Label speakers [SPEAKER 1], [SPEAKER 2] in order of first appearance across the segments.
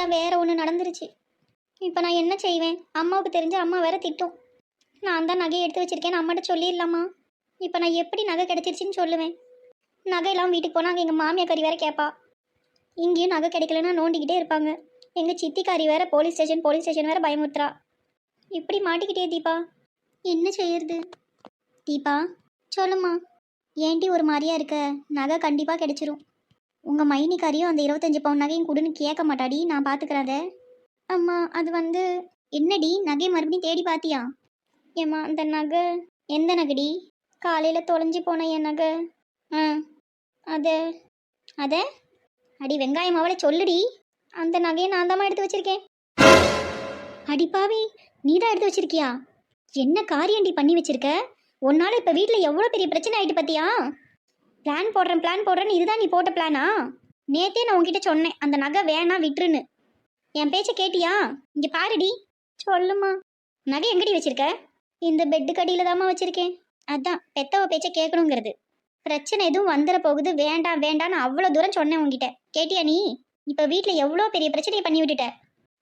[SPEAKER 1] நினச்சா வேற ஒன்று நடந்துருச்சு. இப்போ நான் என்ன செய்வேன்? அம்மாவுக்கு தெரிஞ்சு அம்மா வேற திட்டும். நான் தான் நகையை எடுத்து வச்சிருக்கேன்னு அம்மாட்ட சொல்லிடலாமா? இப்போ நான் எப்படி நகை கிடைச்சிருச்சின்னு சொல்லுவேன்? நகையெல்லாம் வீட்டுக்கு போனால் அங்கே எங்கள் மாமியாக்காரி வேற கேட்பா. இங்கேயும் நகை கிடைக்கலன்னா நோண்டிக்கிட்டே இருப்பாங்க. எங்கள் சித்திக்காரி வேற போலீஸ் ஸ்டேஷன் வேற பயமுறுத்துறா. இப்படி மாட்டிக்கிட்டே தீபா, என்ன செய்யறது? தீபா சொல்லுமா. ஏன்டி ஒரு மாதிரியா இருக்க? நகை கண்டிப்பாக கிடைச்சிரும். உங்கள் மைனிக்காரியும் அந்த 25 பவுன் நகையும் கொடுன்னு கேட்க மாட்டாடி, நான் பார்த்துக்கிறத. அம்மா அது வந்து என்னடி, நகை மறுபடியும் தேடி பார்த்தியா? ஏம்மா அந்த நகை எந்த நகைடி? காலையில் தொலைஞ்சி போன என் நகை. ஆ அதை அதை அடி வெங்காயம் அவளை சொல்லுடி. அந்த நகையை நான் தாம்மா எடுத்து வச்சிருக்கேன். அடிப்பாவி, நீ தான் எடுத்து வச்சிருக்கியா? என்ன காரியண்டி பண்ணி வச்சிருக்க? உன்னால இப்போ வீட்டில் எவ்வளோ பெரிய பிரச்சனை ஆகிட்டு பார்த்தியா? பிளான் போடுறேன்னு இதுதான் நீ போட்ட பிளானா? நேத்தே நான் உங்ககிட்ட சொன்னேன் அந்த நகை வேணாம் விட்டுருன்னு. என் பேச்சை கேட்டியா? இங்கே பாருடி. சொல்லுமா. நகை எங்கடி வச்சிருக்க? இந்த பெட்டு கடியில் தாம்மா வச்சிருக்கேன். அதான் பெத்தவ பேச்சை கேட்கணுங்கிறது. பிரச்சனை எதுவும் வந்துட போகுது, வேண்டாம் வேண்டான்னு அவ்வளோ தூரம் சொன்னேன் உங்ககிட்ட. கேட்டியா நீ? இப்போ வீட்டில் எவ்வளோ பெரிய பிரச்சனையை பண்ணி விட்டுட்ட.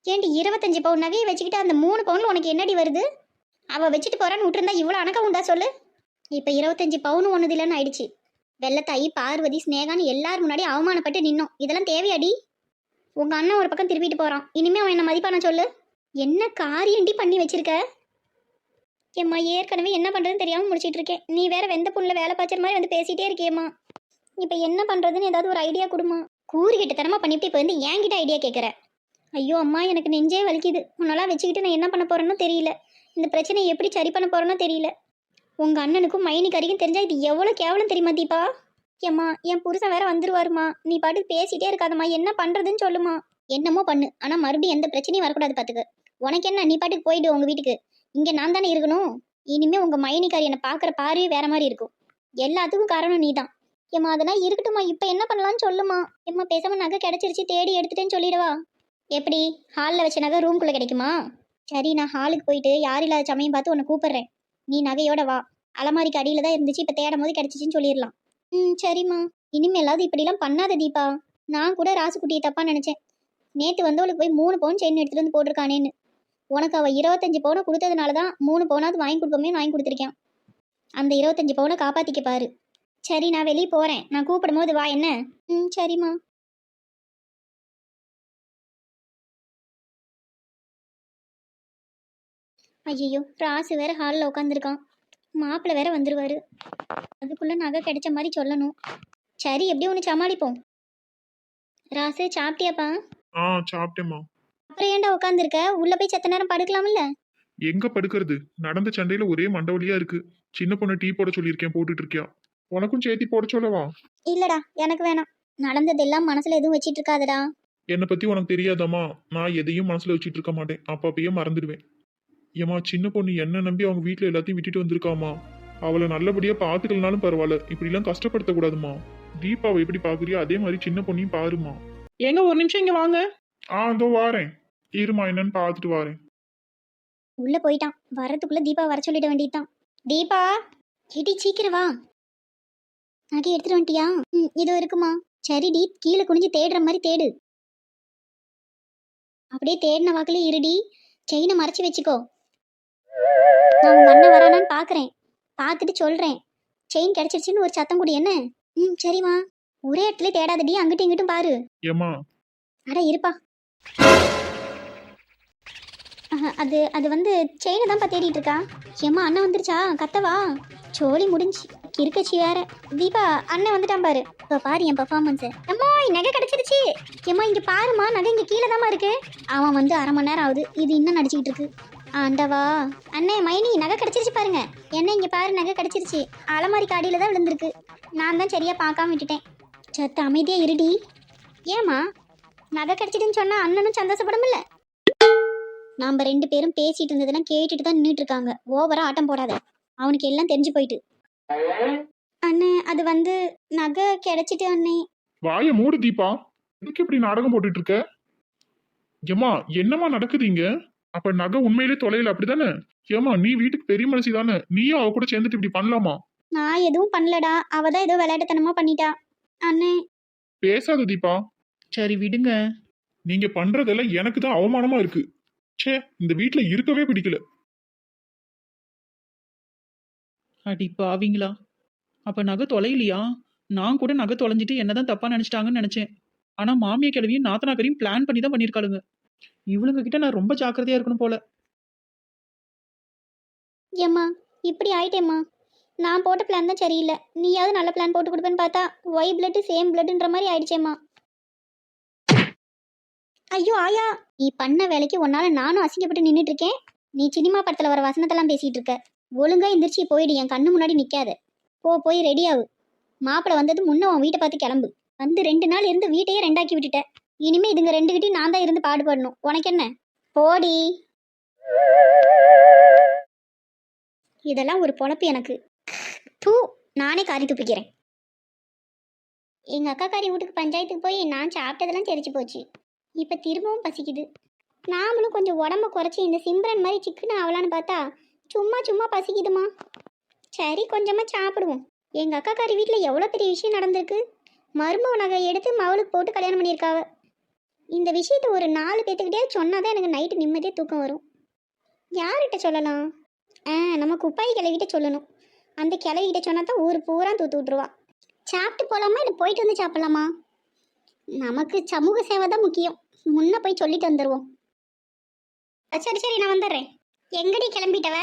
[SPEAKER 1] ஏன்டி 25 பவுன் நகையை வச்சுக்கிட்டு அந்த 3 பவுனில் உனக்கு என்னடி வருது? அவள் வச்சுட்டு போகிறான்னு விட்டுருந்தா இவ்வளோ அணக்கம் உண்டா சொல்லு? இப்போ 25 பவுன் ஒன்றுது இல்லைன்னு ஆயிடுச்சு. வெள்ளத்தாயி, பார்வதி, ஸ்னேகான்னு எல்லாரும் முன்னாடி அவமானப்பட்டு நின்னோம். இதெல்லாம் தேவையாடி? உங்கள் அண்ணன் ஒரு பக்கம் திருப்பிட்டு போகிறான். இனிமேல் அவன் என்ன மதிப்பான சொல்லு? என்ன காரியண்டி பண்ணி வச்சிருக்க? ஏம்மா ஏற்கனவே என்ன பண்ணுறதுன்னு தெரியாமல் முடிச்சிட்டு இருக்கேன். நீ வேற வெந்த புண்ணில் வேலை பார்க்குற மாதிரி வந்து பேசிகிட்டே இருக்கியம்மா. இப்போ என்ன பண்ணுறதுன்னு ஏதாவது ஒரு ஐடியா கொடுமா. கூறுகிட்ட தரமாக பண்ணிவிட்டு இப்போ வந்து என்கிட்ட ஐடியா கேட்குற. ஐயோ அம்மா, எனக்கு நெஞ்சே வலிக்குது. உன்னெல்லாம் வச்சுக்கிட்டு நான் என்ன பண்ண போகிறேன்னு தெரியல. இந்த பிரச்சனையை எப்படி சரி பண்ண போகிறேன்னு தெரியல. உங்கள் அண்ணனுக்கும் மைனிக்காரிக்கும் தெரிஞ்சா இது எவ்வளோ கேவலம் தெரியுமா தீபா? ஏம்மா என் புருஷன் வேற வந்துருவாருமா. நீ பாட்டுக்கு பேசிகிட்டே இருக்காதம்மா. என்ன பண்ணுறதுன்னு சொல்லுமா. என்னமோ பண்ணு, ஆனால் மறுபடியும் எந்த பிரச்சனையும் வரக்கூடாது பார்த்துக்க. உனக்கு என்ன, நீ பாட்டுக்கு போயிடு உங்கள் வீட்டுக்கு. இங்கே நான் தானே இருக்கணும். இனிமேல் உங்கள் மைனிக்காரி என்னை பார்க்குற பார்வையே வேற மாதிரி இருக்கும். எல்லாத்துக்கும் காரணம் நீ தான். ஏம்மா அதெல்லாம் இருக்கட்டும்மா. இப்போ என்ன பண்ணலான்னு சொல்லுமா. ஏம்மா பேசாமல் நகை கிடச்சிருச்சு, தேடி எடுத்துட்டேன்னு சொல்லிடுவா. எப்படி? ஹாலில் வச்ச நகை ரூம்குள்ளே கிடைக்குமா? சரி, நான் ஹாலுக்கு போயிட்டு யார் இல்லாத சமயம் பார்த்து உன்னை கூப்பிட்றேன். நீ நகையோட வா. அலமாரிக்கு அடியில் தான் இருந்துச்சு, இப்போ தேடும் போது கிடச்சிச்சின்னு சொல்லிடலாம். சரிம்மா. இனிமேலாவது இப்படிலாம் பண்ணாத தீபா. நான் கூட ராசுக்குட்டியை தப்பாக நினச்சேன். நேற்று வந்தவளுக்கு போய் 3 பவுன் செயின் எடுத்துகிட்டு வந்து போட்டிருக்கானேன்னு. உனக்கு அவள் 25 பவுனை கொடுத்ததுனால தான் 3 பவுனாவது வாங்கி கொடுப்போமே வாங்கி கொடுத்துருக்கேன். அந்த 25 பவுனை காப்பாற்றிக்க பாரு. சரி, நான் வெளியே போகிறேன். நான் கூப்பிடும் போது வா என்ன? சரிம்மா. ஐயோ, ராசு வேற ஹாலில் உட்காந்துருக்கான். மாப்பிள்ளை வேற வந்துருவாரு. அதுக்குள்ளே நகை கிடைச்ச மாதிரி சொல்லணும். சரி, எப்படி ஒன்று சமாளிப்போம். ராசு சாப்பிட்டியாப்பா?
[SPEAKER 2] சாப்பிட்டேம்மா.
[SPEAKER 1] அப்புறம் ஏன்டா உட்காந்துருக்க? உள்ள போய் செத்த நேரம் படுக்கலாம்ல?
[SPEAKER 2] எங்க படுக்கிறது? நடந்த சண்டையில ஒரே மண்டவலியா இருக்கு. சின்ன பொண்ணு டீ போட சொல்லியிருக்கேன், போட்டுட்டு இருக்கியா? உனக்கும் சேர்த்தி போட சொல்லவா?
[SPEAKER 1] இல்லடா, எனக்கு வேணாம். நடந்ததெல்லாம் மனசுல எதுவும் வச்சிட்டு இருக்காதடா.
[SPEAKER 2] என்னை பத்தி உனக்கு தெரியாதாம்மா? நான் எதையும் மனசுல வச்சுட்டு இருக்க மாட்டேன். அப்பப்பயே மறந்துடுவேன். ஏமா, சின்ன பொண்ணு என்ன நம்பி அவங்க வீட்டுல எல்லாத்தையும் விட்டுட்டு வந்திருக்காமா. அவளை நல்லபடியா பாத்துக்கலனாலும் பரவாயில்ல, இப்படி எல்லாம் கஷ்டப்படுத்த கூடாதுமா. தீபாவை எப்படி பாக்குறியோ அதே மாதிரி சின்ன பொண்ணையும் பாருமா.
[SPEAKER 3] ஏங்க ஒரு நிமிஷம் இங்க வாங்க.
[SPEAKER 2] அதோ வாரேன். இருமா, என்னன்னு பாத்துட்டு வாரேன்.
[SPEAKER 1] உள்ள போயிட்டான். வரதுக்குள்ள தீபா வர சொல்லிட வேண்டியதுதான். தீபா, எடி சீக்கிரம் வா. நகை எடுத்துட்டு வந்துட்டியா? இதோ இருக்குமா. சரிடி, கீழே குனிஞ்சு தேடுற மாதிரி தேடு. அப்படியே தேடின வாக்கிலே இருடி. செயினை மறைச்சி வச்சுக்கோ. நான் உங்க அண்ணன் வரானான்னு பாக்குறேன். பார்த்துட்டு சொல்றேன். செயின் கிடைச்சிருச்சுன்னு ஒரு சத்தம் கூடி என்ன? சரிம்மா. ஒரே இடத்துல தேடாதடி, அங்கிட்டும் இங்கிட்டும் பாரு.
[SPEAKER 2] ஏமா?
[SPEAKER 1] அட இருப்பா. அது அது வந்து செயினை தான்ப்பா தேடிட்டு இருக்கா. ஏம்மா அண்ணன் வந்துருச்சா? கத்தவா. சோழி முடிஞ்சு கிறுக்கச்சி வேற. தீபா, அண்ணன் வந்துட்டான் பாரு. இப்போ பாரு என் பர்ஃபார்மன்ஸ். அம்மா நகை கிடைச்சிருச்சு. ஏம்மா இங்க பாருமா, நகை இங்க கீழே தாம்மா இருக்கு. அவன் வந்து 1/2 மணி நேரம் ஆகுது, இது இன்னும் நடிச்சுக்கிட்டு இருக்கு. ஆண்டவா. அண்ணே மைனி, நகை கிடைச்சிருச்சு பாருங்க. என்ன இங்க பாரு, நகை கிடைச்சிருச்சு. அலமாரிக்கு அடியில தான் விழுந்திருக்கு. நான் தான் சரியா பார்க்காம விட்டுட்டேன். சத்த அமைதியா இருடி. ஏமா நகை கிடைச்சிட்டுன்னு சொன்னா அண்ணனும் சந்தோஷப்படும்ல? நாம 2 பேரும் பேசிட்டு இருந்ததெல்லாம் கேட்டுட்டு தான் நின்றுட்டு இருக்காங்க. ஓவரா ஆட்டம் போடாத. அவனுக்கு எல்லாம் தெரிஞ்சு போயிட்டு. அண்ணே அது வந்து நகை கிடைச்சிட்டு அண்ணே.
[SPEAKER 2] வாய மூடு தீபா. எதுக்கு இப்படி நாடகம் போட்டுட்டு இருக்க? ஏமா என்னமா நடக்குது இங்க? அப்ப நகை உண்மையிலே தொலைல, அப்படிதானே? ஏமா நீ வீட்டுக்கு பெரிய மனுஷி தானே, நீயும் அவ கூட சேர்ந்துட்டு இப்படி பண்ணலாமா?
[SPEAKER 1] நான் எதுவும் பண்ணலடா, அவ தான் ஏதோ விளையாட்டுத்தனமா பண்ணிட்டா. அண்ணே
[SPEAKER 2] பேசாத தீபா.
[SPEAKER 3] சரி விடுங்க.
[SPEAKER 2] நீங்க பண்றதெல்லாம் எனக்கு தான் அவமானமா இருக்கு. ச்சே, இந்த வீட்ல இருக்கவே பிடிக்கல.
[SPEAKER 3] அடி பாவிங்களா! அப்ப நகை தொலையலையா? நான் கூட நகை தொலைஞ்சிட்டு என்னதான் தப்பா நினைச்சிட்டாங்கன்னு நினைச்சேன். ஆனா மாமியா கிழவியும் நாத்தனாக்கரையும் பிளான் பண்ணி தான் பண்ணியிருக்காளுங்க. இவளுங்க கிட்ட நான் ரொம்ப ஜாக்கிரதையா இருக்கணும் போல.
[SPEAKER 1] ஏம்மா இப்படி ஆயிட்டேம்மா. நான் போட்ட பிளான் தான் சரியில்லை. நீயாவது நல்ல பிளான் போட்டு கொடுப்பேன்னு பார்த்தா ஒய் பிளட் சேம் பிளட்ன்ற மாதிரி ஆயிடுச்சேம்மா. ஐயோ ஆயா, நீ பண்ண வேலைக்கு உன்னால நானும் அசிங்கப்பட்டு நின்றுட்டு இருக்கேன். நீ சினிமா படத்துல வர வசனத்தெல்லாம் பேசிட்டு இருக்க. ஒழுங்கா எந்திரிச்சு போயிடு, என் கண்ணு முன்னாடி நிக்காத. போய் ரெடி ஆகு. மாப்பிளை வந்தது முன்ன உன் வீட்டை பார்த்து கிளம்பு. வந்து 2 நாள் இருந்து வீட்டையே ரெண்டாக்கி விட்டுட்ட. இனிமே இதுங்க 2 கிட்டையும் நான் தான் இருந்து பாடுபடணும். உனக்கு என்ன? போடி. இதெல்லாம் ஒரு பொழப்பு எனக்கு. தூ, நானே காரி துப்பிக்கிறேன். எங்க அக்கா காரி வீட்டுக்கு பஞ்சாயத்துக்கு போய் நான் சாப்பிட்டதெல்லாம் தெரிச்சு போச்சு. இப்ப திரும்பவும் பசிக்குது. நாமளும் கொஞ்சம் உடம்ப குறைச்சி இந்த சிம்ரன் மாதிரி சிக்கன் ஆகலான்னு பார்த்தா சும்மா பசிக்குதுமா. சரி கொஞ்சமா சாப்பிடுவோம். எங்க அக்கா காரி வீட்டில் எவ்வளோ பெரிய விஷயம் நடந்திருக்கு. மருமக நகை எடுத்து மவளுக்கு போட்டு கல்யாணம் பண்ணியிருக்காவ. இந்த விஷயத்த ஒரு 4 பேத்துக்கிட்டே சொன்னாதான் எனக்கு நைட்டு நிம்மதியாக தூக்கம் வரும். யார்கிட்ட சொல்லலாம்? நம்ம குப்பாய் கிளவிக்கிட்ட சொல்லணும். அந்த கிளவிக்கிட்ட சொன்னா தான் ஊர் பூரா தூத்து விட்டுருவா. சாப்பிட்டு போகலாமா இல்லை போயிட்டு வந்து சாப்பிடலாமா? நமக்கு சமூக சேவை தான் முக்கியம். முன்ன போய் சொல்லிட்டு வந்துடுவோம். சரி நான் வந்துடுறேன். எங்கடி கிளம்பிட்டவ?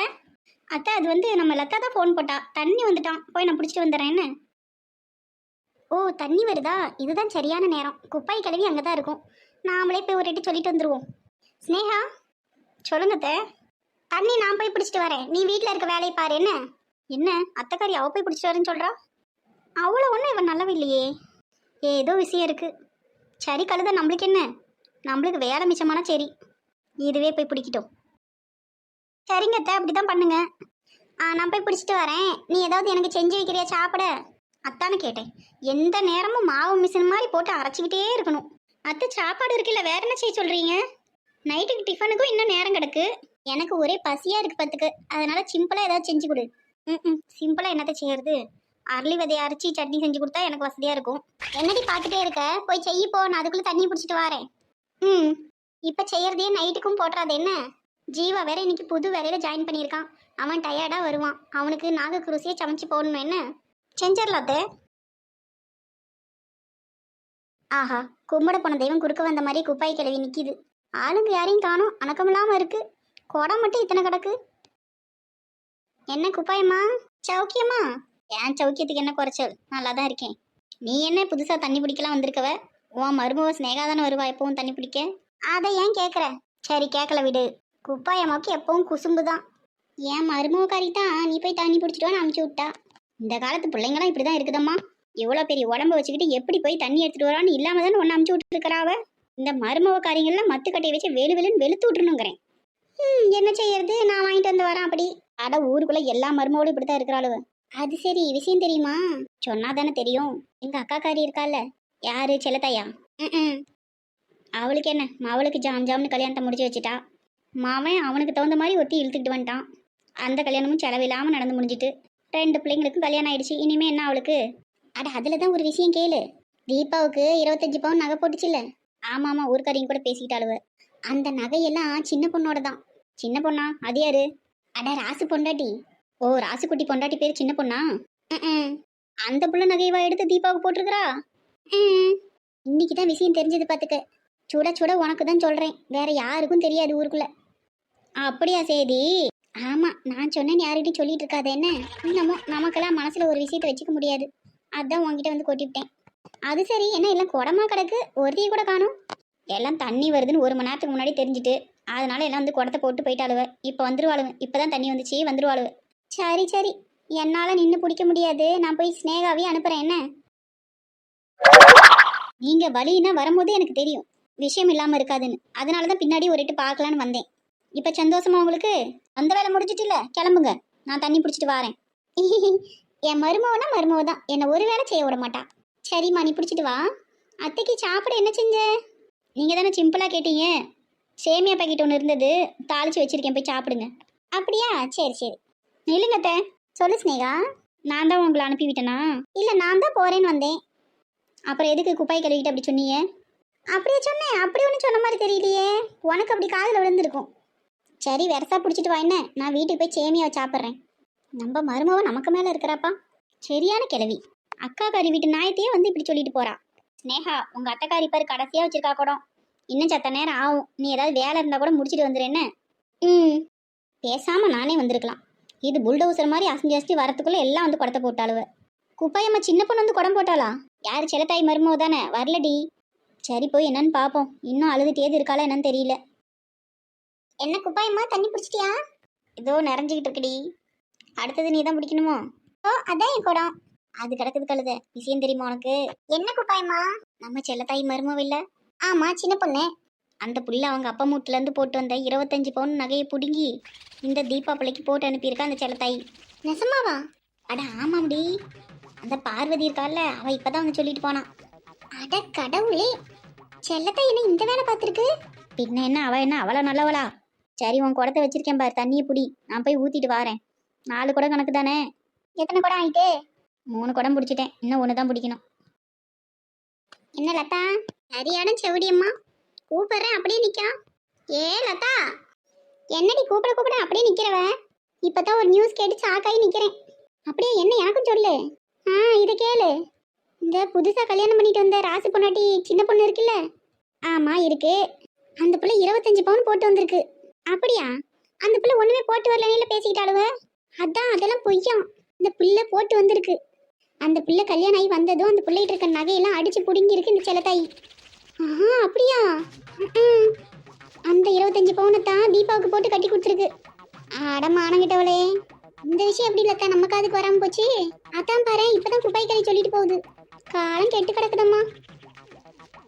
[SPEAKER 1] அத்தை, அது வந்து நம்ம லத்தா தான் ஃபோன் போட்டா. தண்ணி வந்துட்டான், போய் நான் பிடிச்சிட்டு வந்துடுறேன். என்ன? ஓ, தண்ணி வருதா? இதுதான் சரியான நேரம். குப்பாய் கிளவி அங்கே தான் இருக்கும். நாமளே போய் ஒரு எட்டு சொல்லிட்டு வந்துடுவோம். ஸ்னேகா, சொல்லுங்க அத்தை. தண்ணி நான் போய் பிடிச்சிட்டு வரேன், நீ வீட்டில் இருக்க வேலையை பாரு. என்ன அத்தைக்காரி அவ போய் பிடிச்சிட்டு வரேன்னு சொல்கிறா? அவ்வளோ ஒன்றும் இவன் நல்லவ இல்லையே. ஏதோ விஷயம் இருக்கு. சரி கழுத, நம்மளுக்கு என்ன? நம்மளுக்கு வேலை மிச்சமானா சரி, இதுவே போய் பிடிக்கிட்டோம். சரிங்க அத்தை, அப்படி தான் பண்ணுங்க. நான் போய் பிடிச்சிட்டு வரேன். நீ ஏதாவது எனக்கு செஞ்சு வைக்கிறியா சாப்பிட? அத்தானு கேட்டேன். எந்த நேரமும் மாவு மிஷின் மாதிரி போட்டு அரைச்சிக்கிட்டே இருக்கணும். அத்தை, சாப்பாடு இருக்குல்ல, வேற என்ன செய்ய சொல்கிறீங்க? நைட்டுக்கு டிஃபனுக்கும் இன்னும் நேரம் கிடக்கு. எனக்கு ஒரே பசியாக இருக்குது பார்த்துக்கு. அதனால சிம்பிளாக ஏதாவது செஞ்சு கொடு. சிம்பிளாக என்னத்தை செய்யறது? அரளி விதையை அரைச்சி சட்னி செஞ்சு கொடுத்தா எனக்கு வசதியாக இருக்கும். என்னடி பார்த்துட்டே இருக்க? போய் செய்யப்போ, நான் அதுக்குள்ளே தண்ணி பிடிச்சிட்டு வரேன். இப்போ செய்யறதே நைட்டுக்கும் போட்டுறாது என்ன? ஜீவா வேற இன்னைக்கு புது வேலையில் ஜாயின் பண்ணியிருக்கான். அவன் டயர்டாக வருவான். அவனுக்கு நாகக்குருசியை சமைச்சு போடணும். என்ன செஞ்சிடலாத்த? ஆஹா, கும்பிட போன தெய்வம் குறுக்க வந்த மாதிரி குப்பாய் கிளவி நிற்கிது. ஆளுங்க யாரையும் காணும், அணக்கமில்லாமல் இருக்கு. குடம் மட்டும் இத்தனை கிடக்கு. என்ன குப்பாயம்மா, சௌக்கியமா? என் சௌக்கியத்துக்கு என்ன குறைச்சல்? நல்லா தான் இருக்கேன். நீ என்ன புதுசாக தண்ணி பிடிக்கலாம் வந்திருக்கவ? உன் மருமக ஸ்னேகா தானே வருவா எப்பவும் தண்ணி பிடிக்க. அதை ஏன் கேட்குற? சரி கேட்கல விடு. குப்பாயம்மாவுக்கு எப்பவும் குசும்பு தான். என் மருமகக்காரி தான் நீ போய் தண்ணி பிடிச்சிட்டு அனுப்பிச்சி விட்டா. இந்த காலத்து பிள்ளைங்களாம் இப்படி தான் இருக்குதம்மா. எவ்வளோ பெரிய உடம்ப வச்சுக்கிட்டு எப்படி போய் தண்ணி எடுத்துகிட்டு வரான்னு இல்லாமல் தானே ஒன்று அனுப்பிச்சி விட்டுருக்கிறாவ. இந்த மருமகக்காரிங்கெல்லாம் மத்துக்கட்டையை வச்சு வெளுன்னு வெளுத்து விட்டுருணுங்கிறேன். என்ன செய்யறது, நான் வாங்கிட்டு வந்து வரேன். அப்படி அட, ஊருக்குள்ளே எல்லா மருமகளும் இப்படி தான் இருக்கிறாளுவ. அது சரி, விஷயம் தெரியுமா? சொன்னா தானே தெரியும். எங்கள் அக்காக்காரி இருக்கால, யாரு, செல்லத்தாயா? அவளுக்கு என்ன, அவளுக்கு ஜாம்னு கல்யாணத்தை முடிச்சு வச்சுட்டா. மாமன் அவனுக்கு தகுந்த மாதிரி ஒத்தி இழுத்துக்கிட்டு வந்துட்டான். அந்த கல்யாணமும் செலவில்லாமல் நடந்து முடிஞ்சிட்டு 2 பிள்ளைங்களுக்கும் கல்யாணம் ஆயிடுச்சு. இனிமே என்ன அவளுக்கு? அட, அதில் தான் ஒரு விஷயம் கேளு. தீபாவுக்கு 25 பவுன் நகை போட்டுச்சுல்ல? ஆமாம், ஊருக்காரியும் கூட பேசிக்கிட்டாளுவ. அந்த நகையெல்லாம் சின்ன பொண்ணோட தான். சின்ன பொண்ணா? அது யாரு? அட, ராசு பொண்டாட்டி. ஓ, ராசுக்குட்டி பொண்டாட்டி பேர் சின்ன பொண்ணா? அந்த புள்ள நகையவா எடுத்து தீபாவுக்கு போட்டிருக்கிறா? இன்னைக்கு தான் விஷயம் தெரிஞ்சது பார்த்துக்க. சுட உனக்கு தான் சொல்கிறேன், வேற யாருக்கும் தெரியாது ஊருக்குள்ள. அப்படியா சேதி? ஆமாம், நான் சொன்னேன்னு யார்கிட்டையும் சொல்லிட்டு இருக்காது. என்ன இன்னமும் நமக்கெல்லாம் மனசில் ஒரு விஷயத்தை வச்சுக்க முடியாது. அதான் உங்ககிட்ட வந்து கொட்டிவிட்டேன். அது சரி, என்ன எல்லாம் குடமா கிடக்கு, ஒருத்தையும் கூட காணும். எல்லாம் தண்ணி வருதுன்னு 1 மணி நேரத்துக்கு முன்னாடி தெரிஞ்சுட்டு அதனால எல்லாம் வந்து குடத்தை போட்டு போயிட்டாளுவ. இப்போ வந்துருவாளுவ. இப்போ தான் தண்ணி வந்துச்சு, வந்துருவாளுவ. சரி, என்னால் நின்று பிடிக்க முடியாது. நான் போய் ஸ்னேகாவையும் அனுப்புகிறேன். என்ன நீங்கள் வழின்னா வரும்போது எனக்கு தெரியும் விஷயம் இல்லாமல் இருக்காதுன்னு. அதனால தான் பின்னாடி ஒரு எட்டு பார்க்கலான்னு வந்தேன். இப்போ சந்தோஷமா உங்களுக்கு? அந்த வேலை முடிஞ்சிட்டு இல்லை, கிளம்புங்க, நான் தண்ணி பிடிச்சிட்டு வரேன். என் மருமவனா மருமவ தான், என்னை ஒரு வேலை செய்ய விட மாட்டா. சரிம்மா, நீ பிடிச்சிட்டு வா. அத்தைக்கு சாப்பிட என்ன செஞ்ச? நீங்கள் தானே சிம்பிளாக கேட்டீங்க. சேமியா பாக்கெட் ஒன்று இருந்தது, தாளித்து வச்சுருக்கேன், போய் சாப்பிடுங்க. அப்படியா? சரி நில்லுங்கத்த. சொல்லு ஸ்னேகா. நான் தான் உங்களை அனுப்பி விட்டேனா? இல்லை, நான் தான் போகிறேன்னு வந்தேன். அப்புறம் எதுக்கு குப்பாய் கழுவிக்கிட்டு அப்படி சொன்னீங்க? அப்படியே சொன்னேன், அப்படி ஒன்றும் சொன்ன மாதிரி தெரியலையே. உனக்கு அப்படி காதில் விழுந்திருக்கும். சரி வெரசா பிடிச்சிட்டு வா, என்ன நான் வீட்டுக்கு போய் சேமியாவை சாப்பிட்றேன். நம்ம மருமவ நமக்கு மேலே இருக்கிறாப்பா. சரியான கிழவி. அக்காக்காரி வீட்டு நாயத்தையே வந்து இப்படி சொல்லிட்டு போறா. ஸ்னேகா, உங்க அத்தைக்காரி பாரு கடைசியா வச்சிருக்கா குடம். இன்னும் சத்த நேரம் ஆகும். நீ ஏதாவது வேலை இருந்தா கூட முடிச்சிட்டு வந்துரு என்ன. ம், பேசாம நானே வந்திருக்கலாம். இது புல்டோசர் மாதிரி அசைஞ்சு அசைஞ்சு வரத்துக்குள்ள எல்லாம் வந்து குடத்தை போட்டாளுவ. குப்பாயம்மா சின்ன பொண்ணு வந்து குடம் போட்டாளா? யார் செல்லத்தாய் மருமவ தானே, வரலடி. சரி போய் என்னன்னு பாப்போம். இன்னும் அழுதுட்டேது இருக்காளா என்னன்னு தெரியல. என்ன குப்பாயம்மா, தண்ணி பிடிச்சிட்டியா? இதோ நிறைஞ்சிக்கிட்டு இருக்குடி. அடுத்தது நீ தான் பிடிக்கணுமோ? ஓ, அதான் என் குடம். அது கிடக்குது கழுத. விஷயம் தெரியுமா உனக்கு? என்ன குப்பாயம்மா? நம்ம செல்லத்தாய் மருமவ இல்ல? ஆமா, சின்ன பொண்ணு. அந்த புள்ள அவங்க அப்பா மூட்டுல இருந்து போட்டு வந்த 25 பவுன் நகையை புடுங்கி இந்த தீபாவளிக்கு போட்டு அனுப்பியிருக்கா அந்த செல்லத்தாய். நெசமாவா? அட ஆமாம்டி. அந்த பார்வதி இருக்கால, அவ இப்பதான் வந்து சொல்லிட்டு போனா. அட கடவுளே, செல்லத்தாய் என்ன இந்த வேலை பார்த்துருக்கு? பின்ன என்ன, அவ என்ன அவள நல்லவளா? சரி உன் குடத்தை வச்சிருக்கேன் பாரு, தண்ணியை புடி. நான் போய் ஊத்திட்டு வாரேன். 4 குடம் கணக்கு தானே? எத்தனை குடம் ஆயிட்டு? 3 குடம் பிடிச்சிட்டேன். இன்னும் 1 தான் பிடிக்கணும். என்ன லதா, சரியான செவடியம்மா. கூப்பிடுறேன் அப்படியே நிக்கா. ஏ லதா, என்னடி கூப்பிட கூப்பிட அப்படியே நிக்கிறவ? இப்பதான் ஒரு நியூஸ் கேட்டு சாக்காயி நிக்கிறேன். அப்படியே என்ன எனக்கும் சொல்லு. இதை கேளு. இந்த புதுசா கல்யாணம் பண்ணிட்டு வந்த ராசி பொண்ணாட்டி சின்ன பொண்ணு இருக்குல்ல? ஆமா இருக்கு. அந்த பிள்ளை 25 பவுன் போட்டு வந்திருக்கு. அப்படியா? அந்த பிள்ளை ஒண்ணுமே போட்டு வரலன்னு பேசிக்கிட்டாளுவ. அதான் அதெல்லாம் பொய்யா. இந்த பிள்ளை போட்டு வந்திருக்கு. அந்த பிள்ளை கல்யாணம் ஆகி வந்ததும் அந்த பிள்ளைகிட்ட இருக்க நகையெல்லாம் அடிச்சு புடுங்கி இருக்கு இந்த செல்லத்தாய். அப்படியா? அந்த 25 பவுனை தான் தீபாவுக்கு போட்டு கட்டி கொடுத்துருக்கு. அடமானங்கிட்டவளே, இந்த விஷயம் எப்படி இல்லக்கா நம்ம காதுக்கு வராம போச்சு? அதான் பாரு, இப்பதான் குப்பாய் கறி சொல்லிட்டு போகுது. காலம் கெட்டு கிடக்குதம்மா.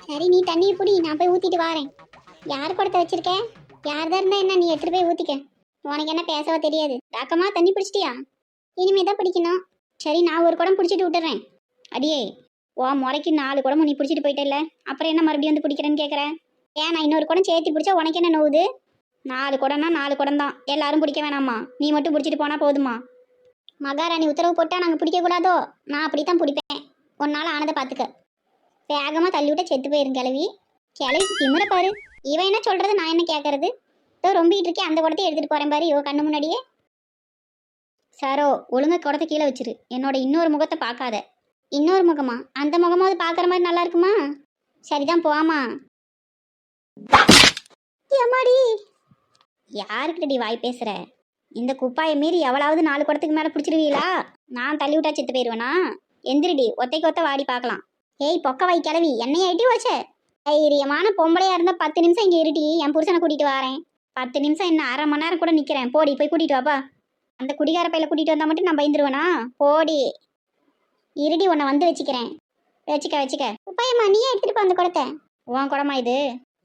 [SPEAKER 1] சரி நீ தண்ணியை புடி, நான் போய் ஊத்திட்டு வாரேன். யார் குடத்தை வச்சிருக்க? யார்தான் இருந்தா என்ன, நீ எடுத்துட்டு போய் ஊத்திக்க. உனக்கு என்ன பேசவா தெரியாது. ராக்கம்மா, தண்ணி பிடிச்சிட்டியா? இனிமே தான் பிடிக்கணும். சரி நான் ஒரு குடம் பிடிச்சிட்டு விட்டுறேன். அடியே, முறைக்கு 4 குடமும் நீ பிடிச்சிட்டு போயிட்டல, அப்புறம் என்ன மறுபடியும் வந்து பிடிக்கிறேன்னு கேட்குறேன். ஏன் நான் இன்னொரு குடம் சேர்த்து பிடிச்சா உனக்கு என்ன நோவுது? 4 குடம்னா 4 குடம் தான். எல்லாரும் பிடிக்க வேணாமா? நீ மட்டும் பிடிச்சிட்டு போனா போதுமா? மகாராணி உத்தரவு போட்டா நாங்கள் பிடிக்கக்கூடாதோ? நான் அப்படித்தான் பிடிப்பேன். ஒரு நாள் ஆனதை பார்த்துக்க. வேகமாக தள்ளி விட்ட செத்து போயிரும் கிளவி. கிளவிக்கு திமிர பாரு. இவன் என்ன சொல்றது, நான் என்ன கேட்கறது? இதோ ரொம்பிட்டு இருக்கேன், அந்த குடத்தை எடுத்துட்டு போறேன் பாரு இவ கண்ணு முன்னாடியே. சாரோ, ஒழுங்கா குடத்தை கீழே வச்சிரு. என்னோட இன்னொரு முகத்தை பார்க்காத. இன்னொரு முகமா? அந்த முகமாவது பார்க்குற மாதிரி நல்லா இருக்குமா? சரிதான் போமா. ஏமாடி, யாருக்கிட்டடி வாய் பேசுற? இந்த குப்பாயை மீறி எவ்வளவு 4 குடத்துக்கு மேலே பிடிச்சிருவீங்களா? நான் தள்ளி விட்டா செத்து போயிடுவேனா? எந்திரிடி, ஒத்தைக்கு ஒத்த வாடி பார்க்கலாம். ஏய் பொக்க வை கிளவி, என்னைய ஐட்டி வச்ச? தைரியமான பொம்பளையா இருந்தா 10 நிமிஷம் இங்கே இருட்டி, என் புருஷனை கூட்டிட்டு வரேன். 10 நிமிஷம் என்ன, அரை மணி நேரம் கூட நிற்கிறேன். போடி போய் கூட்டிட்டு வாப்பா. அந்த குடிகார பையில கூட்டிட்டு வந்தா மட்டும் நான் பயந்துருவேனா? போடி. இருடி, உன்னை வந்து வச்சுக்கிறேன். வச்சுக்க. உப்பாயம்மா, நீயே எடுத்துட்டு போ அந்த குடத்தை. உன் குடமா இது?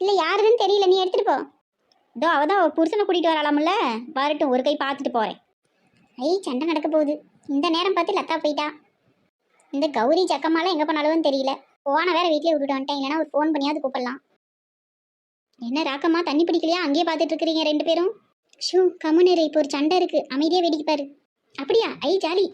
[SPEAKER 1] இல்லை யாருதுன்னு தெரியல, நீ எடுத்துட்டு போ. இதோ அவதான் புருஷனை கூட்டிட்டு வராலாம்ல, வரட்டும், ஒரு கை பார்த்துட்டு போறேன். சண்டை நடக்க போகுது. இந்த நேரம் பார்த்து லத்தா போயிட்டா. இந்த கௌரி சக்கம்மாலாம் எங்கே போனாலும் தெரியல. போன வேற வீட்லயே விட்டுட்டு வந்துட்டேன். இல்லைன்னா ஒரு ஃபோன் பண்ணியாவது கூப்பிடலாம். என்ன ராக்கம்மா, தண்ணி பிடிக்கலையா? அங்கேயே பார்த்துட்டு இருக்கிறீங்க 2 பேரும்? ஷூ கம்முனரு, இப்போ ஒரு சண்டை இருக்கு, அமைதியாக வேடிக்கை பாரு. அப்படியா? ஜாலி.